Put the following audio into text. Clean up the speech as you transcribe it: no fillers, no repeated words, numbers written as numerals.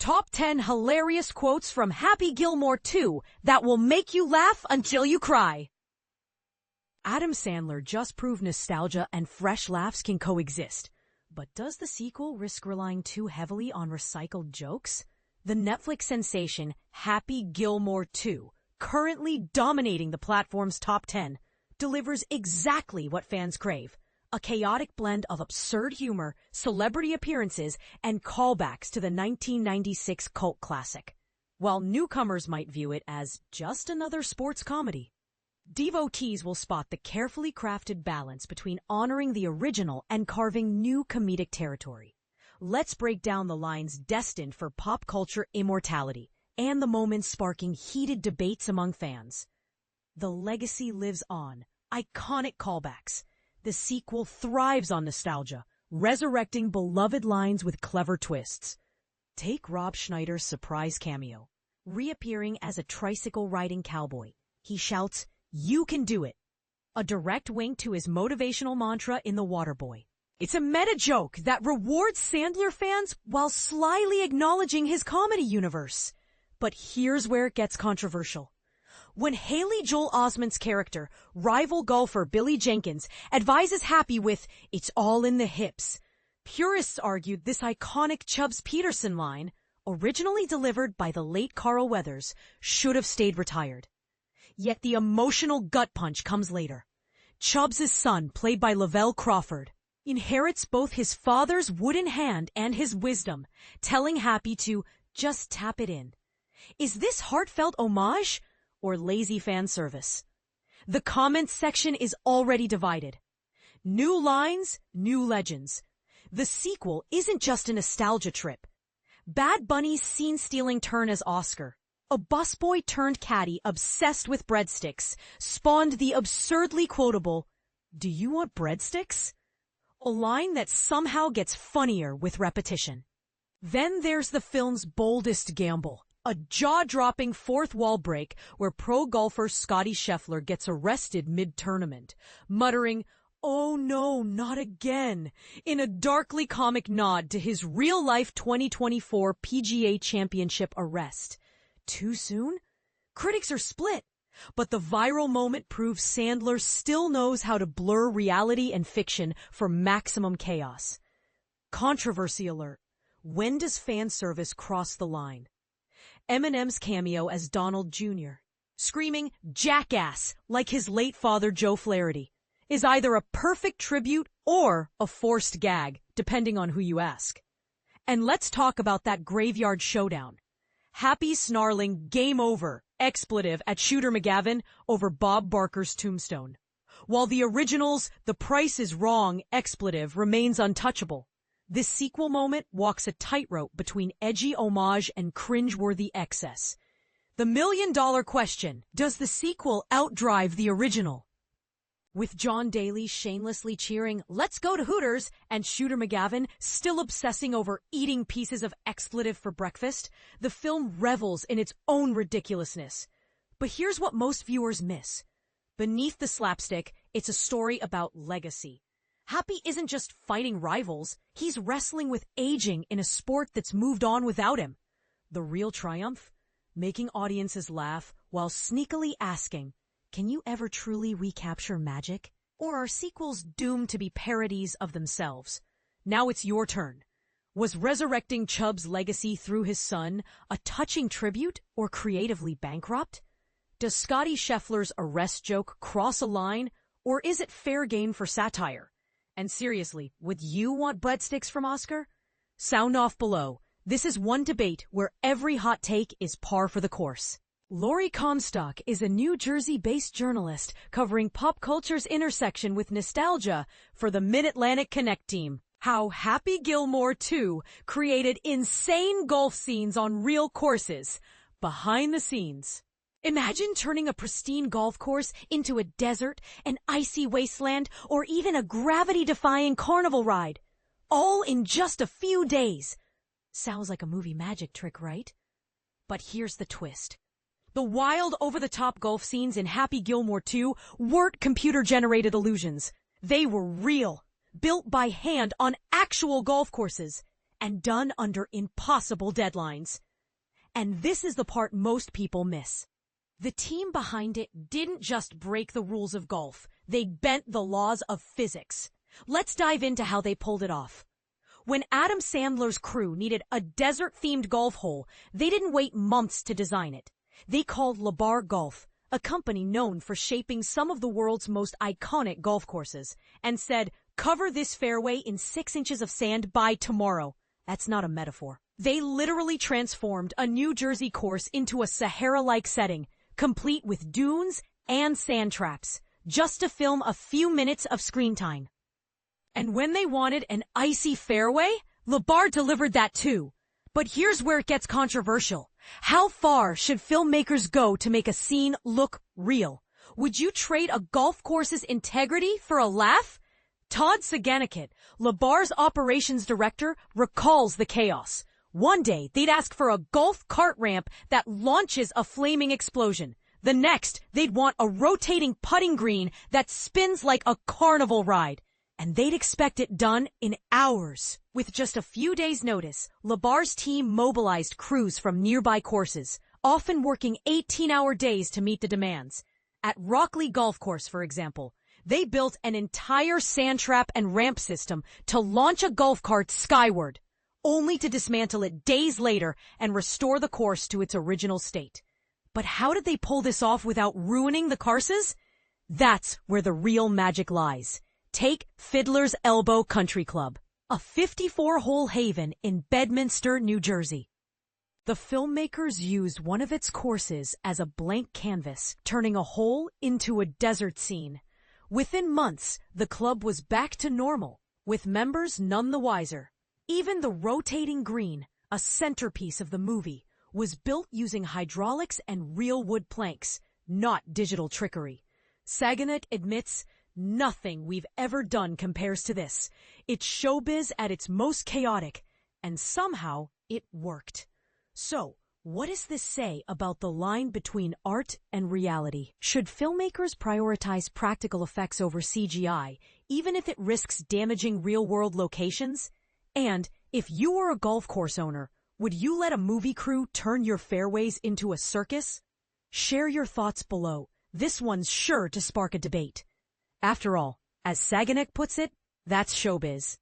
Top 10 hilarious quotes from Happy Gilmore 2 that will make you laugh until you cry. Adam Sandler just proved nostalgia and fresh laughs can coexist. But does the sequel risk relying too heavily on recycled jokes? The Netflix sensation Happy Gilmore 2, currently dominating the platform's top 10, delivers exactly what fans crave. A chaotic blend of absurd humor, celebrity appearances, and callbacks to the 1996 cult classic. While newcomers might view it as just another sports comedy, devotees will spot the carefully crafted balance between honoring the original and carving new comedic territory. Let's break down the lines destined for pop culture immortality and the moments sparking heated debates among fans. The legacy lives on. Iconic callbacks. The sequel thrives on nostalgia, resurrecting beloved lines with clever twists. Take Rob Schneider's surprise cameo. Reappearing as a tricycle-riding cowboy, he shouts, "You can do it!" A direct wink to his motivational mantra in The Waterboy. It's a meta joke that rewards Sandler fans while slyly acknowledging his comedy universe. But here's where it gets controversial. When Haley Joel Osment's character, rival golfer Billy Jenkins, advises Happy with, "It's all in the hips," purists argued this iconic Chubbs Peterson line, originally delivered by the late Carl Weathers, should have stayed retired. Yet the emotional gut punch comes later. Chubbs' son, played by Lavelle Crawford, inherits both his father's wooden hand and his wisdom, telling Happy to just tap it in. Is this heartfelt homage or lazy fan service? The comments section is already divided. New lines, new legends. The sequel isn't just a nostalgia trip. Bad Bunny's scene-stealing turn as Oscar, a busboy turned caddy obsessed with breadsticks, spawned the absurdly quotable, "Do you want breadsticks?" A line that somehow gets funnier with repetition. Then there's the film's boldest gamble. A jaw-dropping fourth wall break where pro golfer Scottie Scheffler gets arrested mid-tournament, muttering, "Oh no, not again," in a darkly comic nod to his real-life 2024 PGA Championship arrest. Too soon? Critics are split, but the viral moment proves Sandler still knows how to blur reality and fiction for maximum chaos. Controversy alert. When does fan service cross the line? Eminem's cameo as Donald Jr., screaming "Jackass" like his late father Joe Flaherty, is either a perfect tribute or a forced gag, depending on who you ask. And let's talk about that graveyard showdown. Happy snarling "Game over" expletive at Shooter McGavin over Bob Barker's tombstone, while the original's "The price is wrong" expletive remains untouchable. This sequel moment walks a tightrope between edgy homage and cringeworthy excess. The million-dollar question, does the sequel outdrive the original? With John Daly shamelessly cheering, "Let's go to Hooters," and Shooter McGavin still obsessing over eating pieces of expletive for breakfast, the film revels in its own ridiculousness. But here's what most viewers miss. Beneath the slapstick, it's a story about legacy. Happy isn't just fighting rivals, he's wrestling with aging in a sport that's moved on without him. The real triumph? Making audiences laugh while sneakily asking, can you ever truly recapture magic? Or are sequels doomed to be parodies of themselves? Now it's your turn. Was resurrecting Chubb's legacy through his son a touching tribute or creatively bankrupt? Does Scottie Scheffler's arrest joke cross a line, or is it fair game for satire? And seriously, would you want breadsticks from Oscar? Sound off below. This is one debate where every hot take is par for the course. Lori Comstock is a New Jersey-based journalist covering pop culture's intersection with nostalgia for the Mid-Atlantic Connect team. How Happy Gilmore 2 created insane golf scenes on real courses. Behind the scenes. Imagine turning a pristine golf course into a desert, an icy wasteland, or even a gravity-defying carnival ride. All in just a few days. Sounds like a movie magic trick, right? But here's the twist. The wild, over-the-top golf scenes in Happy Gilmore 2 weren't computer-generated illusions. They were real, built by hand on actual golf courses. and done under impossible deadlines. And this is the part most people miss. The team behind it didn't just break the rules of golf, they bent the laws of physics. Let's dive into how they pulled it off. When Adam Sandler's crew needed a desert-themed golf hole, they didn't wait months to design it. They called LeBar Golf, a company known for shaping some of the world's most iconic golf courses, and said, "Cover this fairway in 6 inches of sand by tomorrow." That's not a metaphor. They literally transformed a New Jersey course into a Sahara-like setting, complete with dunes and sand traps, just to film a few minutes of screen time. And when they wanted an icy fairway, LeBar delivered that too. But here's where it gets controversial. How far should filmmakers go to make a scene look real? Would you trade a golf course's integrity for a laugh? Todd Saganikit, LeBar's operations director, recalls the chaos. One day, they'd ask for a golf cart ramp that launches a flaming explosion. The next, they'd want a rotating putting green that spins like a carnival ride. And they'd expect it done in hours. With just a few days' notice, LeBar's team mobilized crews from nearby courses, often working 18-hour days to meet the demands. At Rockley Golf Course, for example, they built an entire sand trap and ramp system to launch a golf cart skyward, only to dismantle it days later and restore the course to its original state. But how did they pull this off without ruining the courses? That's where the real magic lies. Take Fiddler's Elbow Country Club, a 54-hole haven in Bedminster, New Jersey. The filmmakers used one of its courses as a blank canvas, turning a hole into a desert scene. Within months, the club was back to normal, with members none the wiser. Even the rotating green, a centerpiece of the movie, was built using hydraulics and real wood planks, not digital trickery. Saganik admits, "Nothing we've ever done compares to this. It's showbiz at its most chaotic, and somehow it worked." So, what does this say about the line between art and reality? Should filmmakers prioritize practical effects over CGI, even if it risks damaging real-world locations? And if you were a golf course owner, would you let a movie crew turn your fairways into a circus? Share your thoughts below. This one's sure to spark a debate. After all, as Saganik puts it, that's showbiz.